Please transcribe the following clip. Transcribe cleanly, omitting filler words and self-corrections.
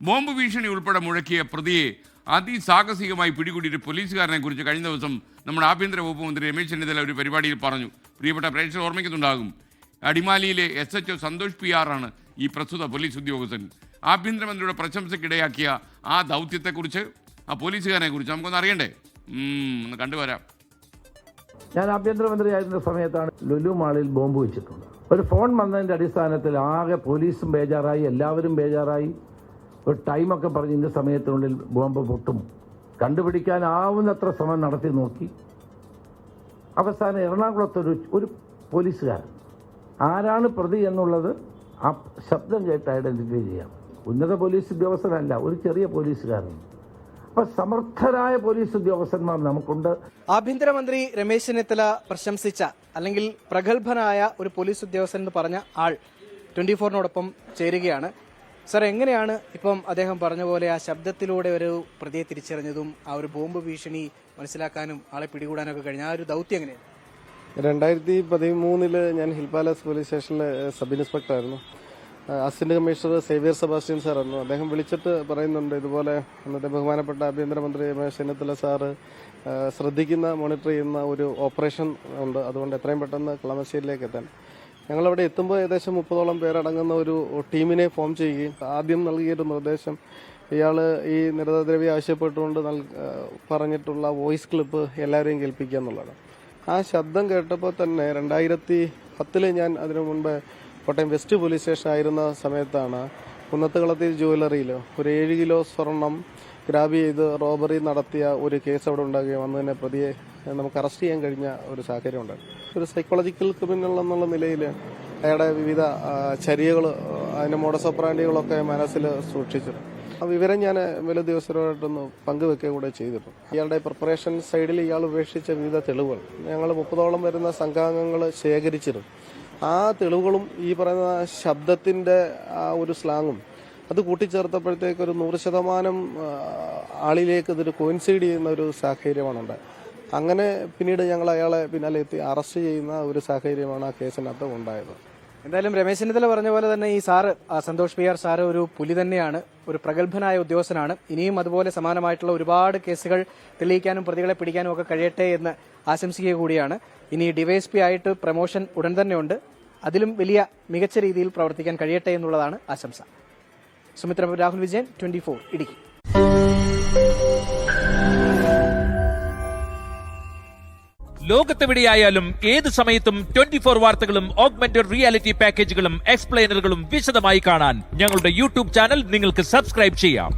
Bomb ഭീഷണി ഉൾപ്പെടെ മുഴക്കിയ പ്രതിയെ അതിസാഹസികമായി പിടികൂടിയിട്ട് പോലീസുകാരനെ കുറിച്ച് കഴിഞ്ഞ ദിവസം നമ്മുടെ ആഭ്യന്തര വകുപ്പ് മന്ത്രി രമേശ് ചെന്നിത്തല ഒരു പരിപാടിയിൽ പറഞ്ഞു. പ്രിയപ്പെട്ട പ്രേക്ഷകർ ഓർമ്മിക്കുന്നുണ്ടാകും. അടിമാലിയിലെ SHO സന്തോഷ് PR ആണ് ഈ പ്രസ്തുത പോലീസ് ഉദ്യോഗസ്ഥൻ. ആഭ്യന്തരമന്ത്രിയുടെ പ്രശംസയ്ക്കിടയാക്കിയ ആ ദൗത്യത്തെക്കുറിച്ച്, ആ പോലീസുകാരനെ കുറിച്ച് നമുക്കൊന്ന് അറിയണ്ടേ? ഒന്ന് കണ്ടുവരാം. ഞാൻ ആഭ്യന്തരമന്ത്രിയായിരുന്ന സമയത്താണ് ലുലു മാളിൽ ബോംബ് വെച്ചിട്ടുണ്ട്. ഒരു ഫോൺ വന്നതിൻ്റെ അടിസ്ഥാനത്തിൽ ആകെ പോലീസും ബേജാറായി, എല്ലാവരും ബേജാറായി. ഒരു ടൈമൊക്കെ പറഞ്ഞ് ഇന്ന സമയത്തിനുള്ളിൽ ബോംബ് പൊട്ടും, കണ്ടുപിടിക്കാനാവുന്നത്ര ശ്രമം നടത്തി നോക്കി. അവസാനം എറണാകുളത്തൊരു പോലീസുകാരൻ ആരാണ് പ്രതി എന്നുള്ളത് ആ ശബ്ദം കേട്ട് ഐഡന്റിഫൈ ചെയ്യാം. ഉന്നത പോലീസ് ഉദ്യോഗസ്ഥനല്ല, ഒരു ചെറിയ പോലീസുകാരൻ. അപ്പൊ സമർത്ഥരായ പോലീസ് ഉദ്യോഗസ്ഥന്മാർ നമുക്കുണ്ട്. ആഭ്യന്തരമന്ത്രി രമേശ് ചെന്നിത്തല പ്രശംസിച്ച അല്ലെങ്കിൽ പ്രഗത്ഭനായ ഒരു പോലീസ് ഉദ്യോഗസ്ഥൻ എന്ന് പറഞ്ഞ ആൾ 24-നോടൊപ്പം ചേരുകയാണ്. സർ, എങ്ങനെയാണ് ഇപ്പം അദ്ദേഹം പറഞ്ഞ പോലെ ആ ശബ്ദത്തിലൂടെ ഒരു പ്രതിയെ തിരിച്ചറിഞ്ഞതും ആ ഒരു ബോംബ് ഭീഷണി മനസ്സിലാക്കാനും ആളെ പിടികൂടാനൊക്കെ കഴിഞ്ഞ ആ ഒരു ദൗത്യം എങ്ങനെയാണ്? 2013 ഞാൻ ഹിൽ പാലസ് പോലീസ് സ്റ്റേഷനിലെ സബ് ഇൻസ്പെക്ടറായിരുന്നു. അസിസ്റ്റന്റ് കമ്മീഷണർ സേവ്യർ സെബാസ്റ്റ്യൻ സാറായിരുന്നു. അദ്ദേഹം വിളിച്ചിട്ട് പറയുന്നുണ്ട്, ഇതുപോലെ അന്നത്തെ ബഹുമാനപ്പെട്ട ആഭ്യന്തരമന്ത്രി രമേശ് ചെന്നിത്തല സാറ് ശ്രദ്ധിക്കുന്ന, മോണിറ്റർ ചെയ്യുന്ന ഒരു ഓപ്പറേഷൻ ഉണ്ട്, അതുകൊണ്ട് എത്രയും പെട്ടെന്ന് കളമശ്ശേരിയിലേക്ക് എത്താൻ. ഞങ്ങളവിടെ എത്തുമ്പോൾ ഏകദേശം 30ഓളം പേരടങ്ങുന്ന ഒരു ടീമിനെ ഫോം ചെയ്യുകയും ആദ്യം നൽകിയൊരു നിർദ്ദേശം ഇയാൾ ഈ നിരന്തരദ്രവ്യം ആവശ്യപ്പെട്ടുകൊണ്ട് പറഞ്ഞിട്ടുള്ള വോയിസ് ക്ലിപ്പ് എല്ലാവരെയും കേൾപ്പിക്കുക എന്നുള്ളതാണ്. ആ ശബ്ദം കേട്ടപ്പോൾ തന്നെ 2010 ഞാൻ അതിനു മുൻപ് കോട്ടയം വെസ്റ്റ് പോലീസ് സ്റ്റേഷൻ ആയിരുന്ന സമയത്താണ് കുന്നത്തുകളത്തിൽ ജ്വല്ലറിയിൽ ഒരു 7 കിലോ സ്വർണം ഗ്രാബ് ചെയ്ത് റോബറി നടത്തിയ ഒരു കേസ് അവിടെ ഉണ്ടാകുകയും അന്ന് തന്നെ പ്രതിയെ നമുക്ക് അറസ്റ്റ് ചെയ്യാൻ കഴിഞ്ഞ ഒരു സാഹചര്യം ഉണ്ടായിരുന്നു. ഒരു സൈക്കോളജിക്കൽ ക്രിമിനൽ എന്നുള്ള നിലയിൽ അയാളുടെ വിവിധ ചര്യകൾ, അതിൻ്റെ മോഡസ് ഓപ്പറാൻഡികളൊക്കെ മനസ്സിൽ സൂക്ഷിച്ചു. ആ വിവരം ഞാൻ മേൽ ഉദ്യോഗസ്ഥരോടായിട്ടൊന്ന് പങ്കുവെക്കുക കൂടെ ചെയ്തിട്ടുണ്ട്. ഇയാളുടെ പ്രിപ്പറേഷൻ സൈഡിൽ ഇയാൾ ഉപേക്ഷിച്ച വിവിധ തെളിവുകൾ ഞങ്ങൾ 30ഓളം വരുന്ന സംഘാംഗങ്ങൾ ശേഖരിച്ചിരുന്നു. ആ തെളിവുകളും ഈ പറയുന്ന ശബ്ദത്തിന്റെ ആ ഒരു സ്ലാങ്ങും അത് കൂട്ടിച്ചേർത്തപ്പോഴത്തേക്ക് ഒരു 100% ആളിലേക്ക് ഇതൊരു കോയിൻസൈഡ് ചെയ്യുന്ന ഒരു സാഹചര്യമാണ് ഉണ്ടായത്. അങ്ങനെ പിന്നീട് ഞങ്ങൾ അയാളെ പിന്നാലെ എത്തി അറസ്റ്റ് ചെയ്യുന്ന ഒരു സാഹചര്യമാണ് ആ കേസിനകത്ത് ഉണ്ടായത്. എന്തായാലും രമേശ് ചെന്നിത്തല പറഞ്ഞ പോലെ തന്നെ ഈ സാറ് സന്തോഷ് PR സാറ് ഒരു പുലി തന്നെയാണ്, ഒരു പ്രഗത്ഭനായ ഉദ്യോഗസ്ഥനാണ്. ഇനിയും അതുപോലെ സമാനമായിട്ടുള്ള ഒരുപാട് കേസുകൾ തെളിയിക്കാനും പ്രതികളെ പിടിക്കാനും ഒക്കെ കഴിയട്ടെ എന്ന് ആശംസിക്കുക കൂടിയാണ്. ഇനി ഡിവൈഎസ്പി ആയിട്ട് പ്രമോഷൻ ഉടൻ തന്നെ ഉണ്ട്, അതിലും വലിയ മികച്ച രീതിയിൽ പ്രവർത്തിക്കാൻ കഴിയട്ടെ എന്നുള്ളതാണ് ആശംസ. സുമിത്ര രാഹുൽ വിജയൻ, 24 ഇടുക്കി. ലോകത്തെവിടെയായാലും ഏത് സമയത്തും 24 വാർത്തകളും ഓഗ്മെന്റഡ് റിയാലിറ്റി പാക്കേജുകളും എക്സ്പ്ലെയിനറുകളും വിശദമായി കാണാൻ ഞങ്ങളുടെ YouTube ചാനൽ നിങ്ങൾക്ക് സബ്സ്ക്രൈബ് ചെയ്യാം.